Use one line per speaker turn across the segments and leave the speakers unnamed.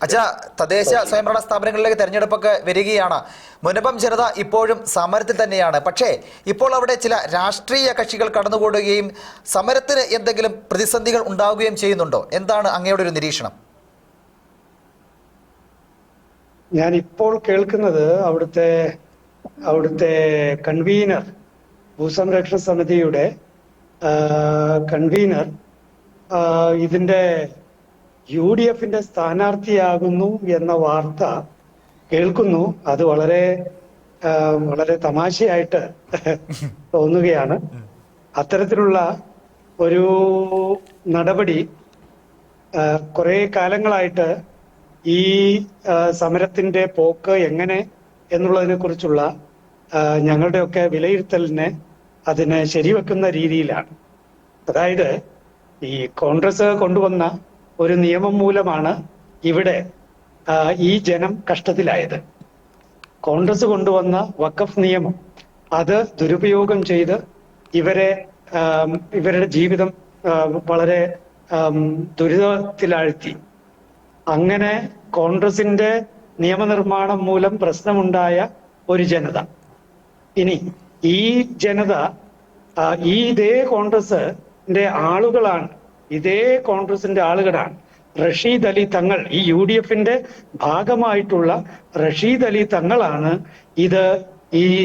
അച്ഛാ, തദ്ദേശ സ്വയംഭരണ സ്ഥാപനങ്ങളിലേക്ക് തെരഞ്ഞെടുപ്പൊക്കെ വരികയാണ്. മുനമ്പം ജനത ഇപ്പോഴും സമരത്തിൽ തന്നെയാണ്. പക്ഷേ ഇപ്പോൾ അവിടെ ചില രാഷ്ട്രീയ കക്ഷികൾ കടന്നുകൂടുകയും സമരത്തിന് എന്തെങ്കിലും പ്രതിസന്ധികൾ ഉണ്ടാവുകയും ചെയ്യുന്നുണ്ടോ? എന്താണ് അങ്ങയുടെ ഒരു നിരീക്ഷണം?
ഞാൻ ഇപ്പോൾ കേൾക്കുന്നത് അവിടുത്തെ കൺവീനർ, ഭൂസംരക്ഷണ സമിതിയുടെ കൺവീനർ ഇതിന്റെ UDFന്റെ സ്ഥാനാർത്ഥിയാകുന്നു എന്ന വാർത്ത കേൾക്കുന്നു. അത് വളരെ തമാശയായിട്ട് തോന്നുകയാണ്. അത്തരത്തിലുള്ള ഒരു നടപടി കുറെ കാലങ്ങളായിട്ട് ഈ സമരത്തിന്റെ പോക്ക് എങ്ങനെ എന്നുള്ളതിനെ കുറിച്ചുള്ള ഞങ്ങളുടെയൊക്കെ വിലയിരുത്തലിനെ അതിനെ ശരിവെക്കുന്ന രീതിയിലാണ്. അതായത് ഈ കോൺഗ്രസ് കൊണ്ടുവന്ന ഒരു നിയമം മൂലമാണ് ഇവിടെ ഈ ജനം കഷ്ടത്തിലായത്. കോൺഗ്രസ് കൊണ്ടുവന്ന വഖഫ് നിയമം അത് ദുരുപയോഗം ചെയ്ത് ഇവരുടെ ജീവിതം വളരെ ദുരിതത്തിലാഴ്ത്തി. അങ്ങനെ കോൺഗ്രസിന്റെ നിയമനിർമ്മാണം മൂലം പ്രശ്നമുണ്ടായ ഒരു ജനത, ഇനി ഈ ജനത ഇതേ കോൺഗ്രസിന്റെ ആളുകളാണ്. റഷീദ് അലി തങ്ങൾ, ഈ UDFന്റെ ഭാഗമായിട്ടുള്ള റഷീദ് അലി തങ്ങളാണ്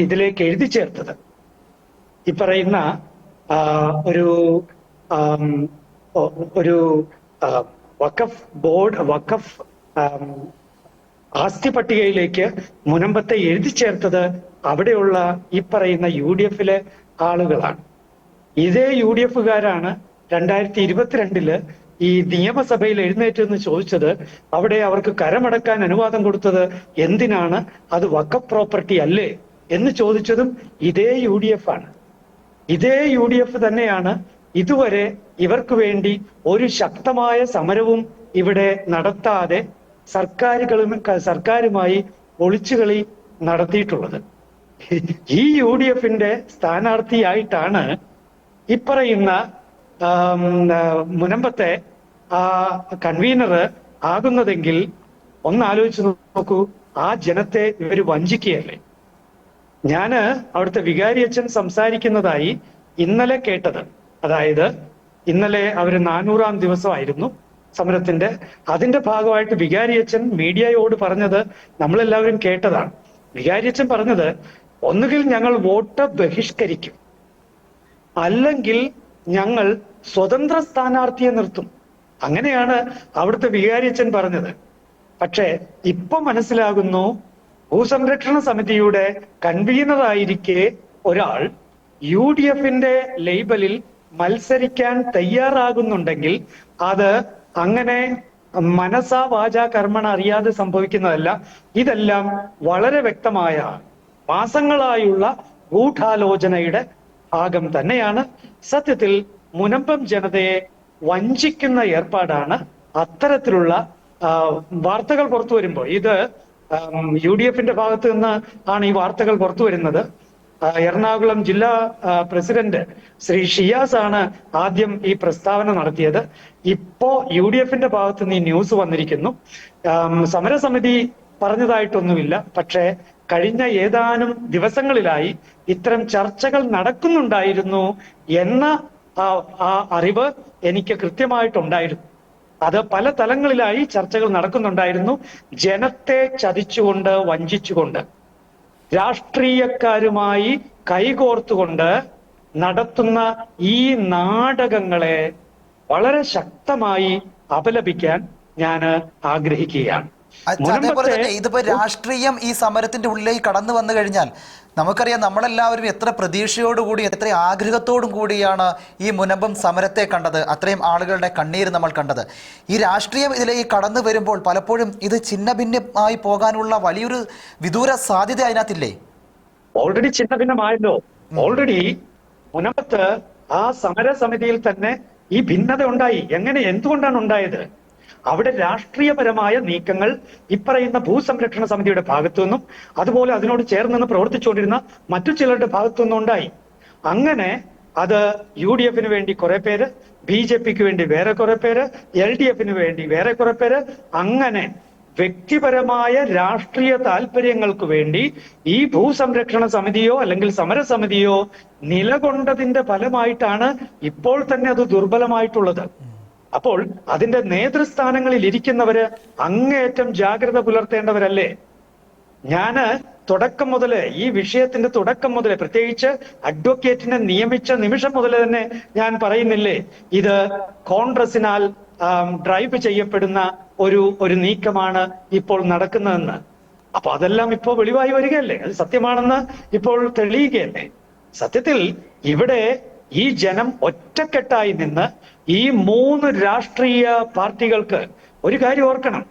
ഇതിലേക്ക് എഴുതി ചേർത്തത്. ഈ പറയുന്ന ഒരു വഖഫ് ബോർഡ്, വഖഫ് ആസ്തി പട്ടികയിലേക്ക് മുനമ്പത്തെ എഴുതി ചേർത്തത് അവിടെയുള്ള ഈ പറയുന്ന UDFലെ ആളുകളാണ്. ഇതേ UDFകാരാണ് 2022 ഈ നിയമസഭയിൽ എഴുന്നേറ്റെന്ന് ചോദിച്ചത്. അവിടെ അവർക്ക് കരമടക്കാൻ അനുവാദം കൊടുത്തത് എന്തിനാണ്? അത് വഖഫ് പ്രോപ്പർട്ടി അല്ലേ എന്ന് ചോദിച്ചതും ഇതേ UDF ആണ്. ഇതേ UDF തന്നെയാണ് ഇതുവരെ ഇവർക്ക് വേണ്ടി ഒരു ശക്തമായ സമരവും ഇവിടെ നടത്താതെ സർക്കാരുമായി ഒളിച്ചുകളി നടത്തിയിട്ടുള്ളത്. ഈ UDFന്റെ സ്ഥാനാർത്ഥിയായിട്ടാണ് ഇപ്പറയുന്ന മുനമ്പത്തെ കൺവീനർ ആകുന്നതെങ്കിൽ ഒന്നാലോചിച്ച് നോക്കൂ, ആ ജനത്തെ ഇവർ വഞ്ചിക്കുകയല്ലേ. ഞാന് അവിടുത്തെ വികാരി അച്ഛൻ സംസാരിക്കുന്നതായി ഇന്നലെ കേട്ടത്. അതായത് ഇന്നലെ അവര് 400-ാം ദിവസമായിരുന്നു സമരത്തിന്റെ. അതിന്റെ ഭാഗമായിട്ട് വികാരി അച്ഛൻ മീഡിയയോട് പറഞ്ഞത് നമ്മളെല്ലാവരും കേട്ടതാണ്. വികാരി അച്ഛൻ പറഞ്ഞത്, ഒന്നുകിൽ ഞങ്ങൾ വോട്ട് ബഹിഷ്കരിക്കും, അല്ലെങ്കിൽ ഞങ്ങൾ സ്വതന്ത്ര സ്ഥാനാർത്ഥിയെ നിർത്തും. അങ്ങനെയാണ് അവിടുത്തെ വികാരി അച്ഛൻ പറഞ്ഞത്. പക്ഷെ ഇപ്പൊ മനസ്സിലാകുന്നു, ഭൂസംരക്ഷണ സമിതിയുടെ കൺവീനറായിരിക്കെ ഒരാൾ UDFന്റെ ലേബലിൽ മത്സരിക്കാൻ തയ്യാറാകുന്നുണ്ടെങ്കിൽ അത് അങ്ങനെ മനസാ വാചാ കർമ്മണ അറിയാതെ സംഭവിക്കുന്നതല്ല. ഇതെല്ലാം വളരെ വ്യക്തമായ മാസങ്ങളായുള്ള ഗൂഢാലോചനയുടെ ഭാഗം തന്നെയാണ്. സത്യത്തിൽ മുനമ്പം ജനതയെ വഞ്ചിക്കുന്ന ഏർപ്പാടാണ് അത്തരത്തിലുള്ള വാർത്തകൾ പുറത്തു വരുമ്പോൾ. ഇത് UDFന്റെ ഭാഗത്ത് നിന്ന് ആണ് ഈ വാർത്തകൾ പുറത്തു വരുന്നത്. എറണാകുളം ജില്ലാ പ്രസിഡന്റ് ശ്രീ ഷിയാസ് ആണ് ആദ്യം ഈ പ്രസ്താവന നടത്തിയത്. ഇപ്പോ UDFന്റെ ഭാഗത്ത് നിന്ന് ഈ ന്യൂസ് വന്നിരിക്കുന്നു. സമരസമിതി പറഞ്ഞതായിട്ടൊന്നുമില്ല, പക്ഷേ കഴിഞ്ഞ ഏതാനും ദിവസങ്ങളിലായി ഇത്തരം ചർച്ചകൾ നടക്കുന്നുണ്ടായിരുന്നു എന്ന ആ അറിവ് എനിക്ക് കൃത്യമായിട്ടുണ്ടായിരുന്നു. അത് പല തലങ്ങളിലായി ചർച്ചകൾ നടക്കുന്നുണ്ടായിരുന്നു. ജനത്തെ ചതിച്ചുകൊണ്ട്, വഞ്ചിച്ചുകൊണ്ട്, രാഷ്ട്രീയക്കാരുമായി കൈകോർത്തുകൊണ്ട് നടത്തുന്ന ഈ നാടകങ്ങളെ വളരെ ശക്തമായി അപലപിക്കാൻ ഞാൻ ആഗ്രഹിക്കുകയാണ്.
അതേപോലെ തന്നെ ഇതിപ്പോ രാഷ്ട്രീയം ഈ സമരത്തിന്റെ ഉള്ളിലേക്ക് കടന്നു വന്നു കഴിഞ്ഞാൽ നമുക്കറിയാം, നമ്മളെല്ലാവരും എത്ര പ്രതീക്ഷയോടുകൂടി, എത്ര ആഗ്രഹത്തോടും കൂടിയാണ് ഈ മുനമ്പം സമരത്തെ കണ്ടത്. അത്രയും ആളുകളുടെ കണ്ണീര് നമ്മൾ കണ്ടത്. ഈ രാഷ്ട്രീയം ഇതിലേക്ക് കടന്നു വരുമ്പോൾ പലപ്പോഴും ഇത് ഛിന്ന ഭിന്നമായി പോകാനുള്ള വലിയൊരു വിദൂര സാധ്യത അതിനകത്തില്ലേ?
ഓൾറെഡി ഛിന്ന ഭിന്നമായല്ലോ. ഓൾറെഡി മുനമ്പത്ത് ആ സമരസമിതിയിൽ തന്നെ ഈ ഭിന്നത ഉണ്ടായി. എന്തുകൊണ്ടാണ് ഉണ്ടായത്? അവിടെ രാഷ്ട്രീയപരമായ നീക്കങ്ങൾ ഇപ്പറയുന്ന ഭൂസംരക്ഷണ സമിതിയുടെ ഭാഗത്തു നിന്നും അതുപോലെ അതിനോട് ചേർന്ന് നിന്ന് പ്രവർത്തിച്ചുകൊണ്ടിരുന്ന മറ്റു ചിലരുടെ ഭാഗത്തു നിന്നും ഉണ്ടായി. അങ്ങനെ അത് UDFന് വേണ്ടി കുറെ പേര്, BJPക്ക് വേണ്ടി വേറെ കുറെ പേര്, LDFന് വേണ്ടി വേറെ കുറെ പേര്, അങ്ങനെ വ്യക്തിപരമായ രാഷ്ട്രീയ താല്പര്യങ്ങൾക്ക് വേണ്ടി ഈ ഭൂസംരക്ഷണ സമിതിയോ അല്ലെങ്കിൽ സമരസമിതിയോ നിലകൊണ്ടതിന്റെ ഫലമായിട്ടാണ് ഇപ്പോൾ തന്നെ അത് ദുർബലമായിട്ടുള്ളത്. അപ്പോൾ അതിന്റെ നേതൃസ്ഥാനങ്ങളിൽ ഇരിക്കുന്നവര് അങ്ങേയറ്റം ജാഗ്രത പുലർത്തേണ്ടവരല്ലേ? ഞാന് തുടക്കം മുതല് ഈ വിഷയത്തിന്റെ തുടക്കം മുതലേ, പ്രത്യേകിച്ച് അഡ്വക്കേറ്റിനെ നിയമിച്ച നിമിഷം മുതൽ തന്നെ ഞാൻ പറയുന്നില്ലേ, ഇത് കോൺഗ്രസിനാൽ ഡ്രൈവ് ചെയ്യപ്പെടുന്ന ഒരു നീക്കമാണ് ഇപ്പോൾ നടക്കുന്നതെന്ന്. അപ്പൊ അതെല്ലാം ഇപ്പോൾ വെളിവായി വരികയല്ലേ, അത് സത്യമാണെന്ന് ഇപ്പോൾ തെളിയുകയല്ലേ. സത്യത്തിൽ ഇവിടെ ഈ ജനം ഒറ്റക്കെട്ടായി നിന്ന് ഈ 3 രാഷ്ട്രീയ പാർട്ടികൾക്ക് ഒരു കാര്യം ഓർക്കണം.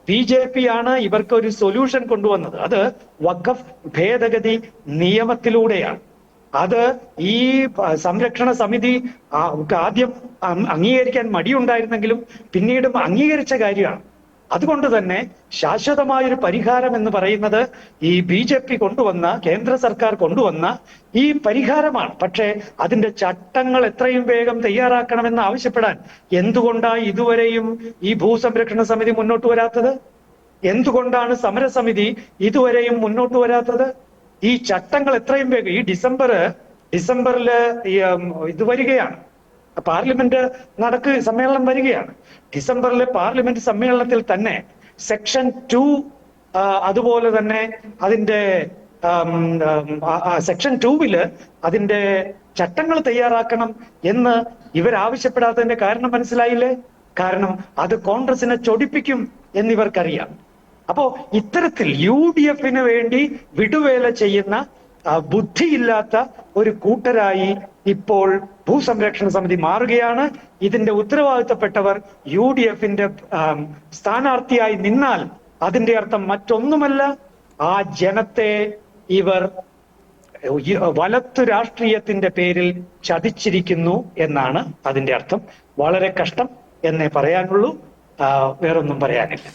BJP ആണ് ഇവർക്ക് ഒരു സൊല്യൂഷൻ കൊണ്ടുവന്നത്. അത് വഖഫ് ഭേദഗതി നിയമത്തിലൂടെയാണ്. അത് ഈ സംരക്ഷണ സമിതി ആദ്യം അംഗീകരിക്കാൻ മടിയുണ്ടായിരുന്നെങ്കിലും പിന്നീടും അംഗീകരിച്ച കാര്യമാണ്. അതുകൊണ്ട് തന്നെ ശാശ്വതമായൊരു പരിഹാരം എന്ന് പറയുന്നത് ഈ BJP കൊണ്ടുവന്ന, കേന്ദ്ര സർക്കാർ കൊണ്ടുവന്ന ഈ പരിഹാരമാണ്. പക്ഷേ അതിന്റെ ചട്ടങ്ങൾ എത്രയും വേഗം തയ്യാറാക്കണമെന്ന് ആവശ്യപ്പെടാൻ എന്തുകൊണ്ടാണ് ഇതുവരെയും ഈ ഭൂസംരക്ഷണ സമിതി മുന്നോട്ട് വരാത്തത്? എന്തുകൊണ്ടാണ് സമരസമിതി ഇതുവരെയും മുന്നോട്ട് വരാത്തത്? ഈ ചട്ടങ്ങൾ എത്രയും വേഗം, ഈ ഡിസംബറില് ഇത് വരികയാണ്, പാർലമെന്റ് സമ്മേളനം വരികയാണ്. ഡിസംബറിലെ പാർലമെന്റ് സമ്മേളനത്തിൽ തന്നെ സെക്ഷൻ 2 അതുപോലെ തന്നെ അതിന്റെ സെക്ഷൻ 2 അതിന്റെ ചട്ടങ്ങൾ തയ്യാറാക്കണം എന്ന് ഇവരാവശ്യപ്പെടാത്തതിന്റെ കാരണം മനസ്സിലായില്ലേ? കാരണം അത് കോൺഗ്രസിനെ ചൊടിപ്പിക്കും എന്നിവർക്കറിയാം. അപ്പോ ഇത്തരത്തിൽ UDF വേണ്ടി വിടുവേല ചെയ്യുന്ന ബുദ്ധിയില്ലാത്ത ഒരു കൂട്ടരായി ഇപ്പോൾ ഭൂസംരക്ഷണ സമിതി മാറുകയാണ്. ഇതിന്റെ ഉത്തരവാദിത്തപ്പെട്ടവർ UDF സ്ഥാനാർത്ഥിയായി നിന്നാൽ അതിന്റെ അർത്ഥം മറ്റൊന്നുമല്ല, ആ ജനത്തെ ഇവർ വലത്തു രാഷ്ട്രീയത്തിന്റെ പേരിൽ ചതിച്ചിരിക്കുന്നു എന്നാണ് അതിന്റെ അർത്ഥം. വളരെ കഷ്ടം എന്നേ പറയാനുള്ളൂ, വേറൊന്നും പറയാനില്ല.